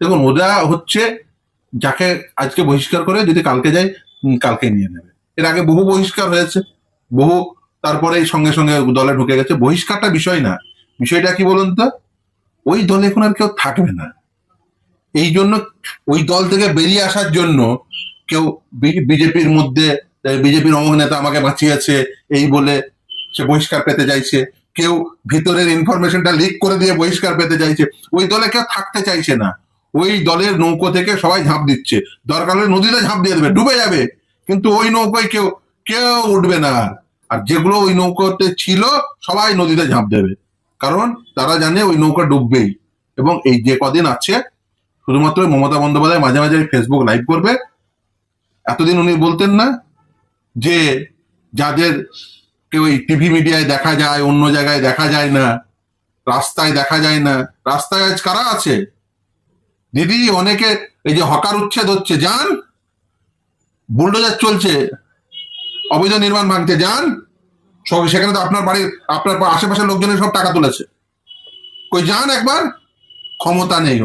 দেখুন, ওরা হচ্ছে যাকে আজকে বহিষ্কার করে যদি কালকে যায় কালকে নিয়ে নেবে। এর আগে বহু বহিষ্কার হয়েছে, বহু তারপরে সঙ্গে সঙ্গে দলে ঢুকে গেছে। বহিষ্কারটা বিষয় না, বিষয়টা কি বলুন তো, ওই দলে এখন আর কেউ থাকবে না। এই জন্য ওই দল থেকে বেরিয়ে আসার জন্য কেউ বিজেপির মধ্যে, বিজেপির অমুক নেতা আমাকে বাঁচিয়েছে এই বলে সে বহিষ্কার পেতে চাইছে, কেউ ভিতরের ইনফরমেশনটা লিক করে দিয়ে বহিষ্কার পেতে চাইছে। ওই দলে কেউ থাকতে চাইছে না, ওই দলের নৌকো থেকে সবাই ঝাঁপ দিচ্ছে। দরকার হলে নদীতে ঝাঁপ দিয়ে দেবে, ডুবে যাবে, কিন্তু ওই নৌকোয় কেউ কেউ উঠবে না। আর যেগুলো ওই নৌকোতে ছিল সবাই নদীতে ঝাঁপ দেবে, কারণ তারা জানে ওই নৌকা ডুববেই। এবং এই যে কদিন আছে শুধুমাত্র মমতা বন্দ্যোপাধ্যায় মাঝে মাঝে ফেসবুক লাইভ করবে। এতদিন উনি বলতেন না যে যাদের কেউ টিভি মিডিয়ায় দেখা যায়, অন্য জায়গায় দেখা যায় না, রাস্তায় দেখা যায় না, রাস্তায় আজ কারা আছে দিদি? অনেকে এই যে হকার উচ্ছেদ হচ্ছে, যান, বুলডোজার চলছে অবৈধ নির্মাণ ভাঙতে, যান, সেখানে তো আপনার বাড়ির আপনার আশেপাশের লোকজনের সব টাকা তুলেছে, কই যান একবার, ক্ষমতা নেই।